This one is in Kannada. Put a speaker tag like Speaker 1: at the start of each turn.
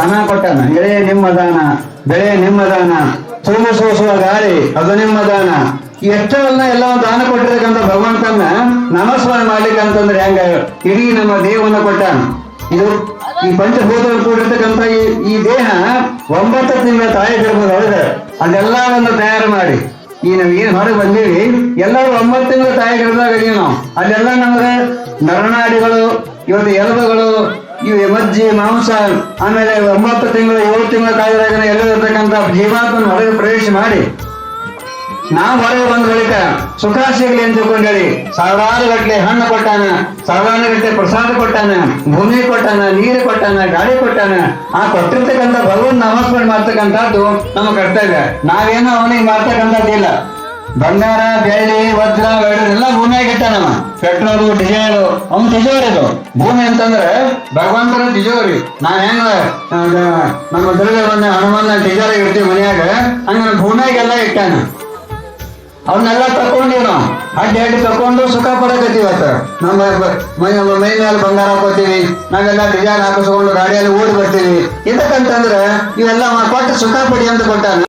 Speaker 1: ದಾನ ಕೊಟ್ಟಾನ. ಎಳೆ ನಿಮ್ಮ ದಾನ, ಬೆಳೆ ನಿಮ್ಮ ದಾನ, ಸೋಮು ಸೋಸುವ ಗಾಳಿ ಅದು ನಿಮ್ಮ ದಾನ. ಎಷ್ಟೆಲ್ಲ ಎಲ್ಲ ದಾನ ಕೊಟ್ಟಿರಕ್ಕಂತ ಭಗವಂತನ ನಮಸ್ಕಾರ ಮಾಡ್ಲಿಕ್ಕೆ ಅಂತಂದ್ರೆ ಹೆಂಗ? ಇಡೀ ನಮ್ಮ ದೇಹವನ್ನು ಕೊಟ್ಟಾನ. ಇದು ಈ ಪಂಚಭೂತಗಳು ಕೂಡಿರ್ತಕ್ಕಂಥ ಈ ದೇಹ 9 ತಿಂಗಳ ತಾಯಿ ಗರ್ಭದೊಳಗೆ ಅದೆಲ್ಲವನ್ನು ತಯಾರು ಮಾಡಿ ಈ ನಾವ್ ಏನ್ ಹೊರಗೆ ಬಂದೀವಿ ಎಲ್ಲರೂ 9 ತಿಂಗಳ ತಾಯಿ ಗರ್ಭದಾಗ ಇದೀವಿ ನಾವು. ಅಲ್ಲೆಲ್ಲ ನಮ್ಗೆ ನರನಾಡಿಗಳು, ಇವತ್ತು ಎಲುಬುಗಳು, ಇವು ಮಜ್ಜಿ ಮಾಂಸ, ಆಮೇಲೆ 9 ತಿಂಗಳು 7 ತಿಂಗಳ ತಾಯಿದಾಗ ಎಲ್ಲದಿರ್ತಕ್ಕಂಥ ಜೀವಾತ್ಮನ ಹೊರಗೆ ಪ್ರವೇಶ ಮಾಡಿ ನಾವು ಹೊರಗೆ ಬಂದ ಬಳಿಕ ಸುಖ ಸಿಗಲಿ ಅಂತ ತಿಳ್ಕೊಂಡೇಳಿ ಸಾವಿರಾರು ಗಟ್ಟಲೆ ಹಣ್ಣು ಕೊಟ್ಟಾನ, ಸಾವಿರಾರು ಗಟ್ಟಲೆ ಪ್ರಸಾದ ಕೊಟ್ಟಾನ, ಭೂಮಿ ಕೊಟ್ಟಾನ, ನೀರು ಕೊಟ್ಟಾನ, ಗಾಳಿ ಕೊಟ್ಟಾನ. ಆ ಕೊಟ್ಟಿರ್ತಕ್ಕಂಥ ಭಗವಂತ ನಮಸ್ಕಾರ ಮಾಡ್ತಕ್ಕಂಥದ್ದು ನಮ್ಮ ಕರ್ತವ್ಯ. ನಾವೇನೋ ಅವನಿಗೆ ಮಾಡ್ತಕ್ಕಂಥದ್ದಿಲ್ಲ. ಬಂಗಾರ, ಬೆಳ್ಳಿ, ವಜ್ರ, ಎಲ್ಲ ಭೂಮಿಯಾಗ ಇಟ್ಟಾನವ. ಪೆಟ್ರೋಲು, ಡೀಸೆಲ್ ಅವ್ನ ತಿಜೋರಿದು. ಭೂಮಿ ಅಂತಂದ್ರೆ ಭಗವಂತನ ತಿಜೋರಿ. ನಾವ್ ಹೆಂಗ ನಮ್ಮ ದುರ್ಗವನ್ನ ಹನುಮನ್ನ ತಿಜೋರಿ ಇಡ್ತೀವಿ ಮನೆಯಾಗ, ಹಂಗ ಭೂಮಿಯಾಗೆಲ್ಲ ಇಟ್ಟಾನ. ಅವನ್ನೆಲ್ಲ ತಕೊಂಡೀವಿ ನಾವು. ಅಡ್ಡಿ ತಕೊಂಡು ಸುಖ ಪಡಕತ್ತೀವತ್ತ. ನಮ್ಮ ಮೈ ಮೇಲೆ ಬಂಗಾರ ಹಾಕೋತೀವಿ, ನಾವೆಲ್ಲ ಡಿಸೈನ್ ಹಾಕಿಸ್ಕೊಂಡು ಗಾಡಿಯಲ್ಲಿ ಓಡಿ ಬರ್ತೀವಿ. ಇದಕ್ಕಂತಂದ್ರೆ ಇವೆಲ್ಲ ಕೊಟ್ಟು ಸುಖ ಪಡಿ ಅಂತ ಕೊಟ್ಟಾನ.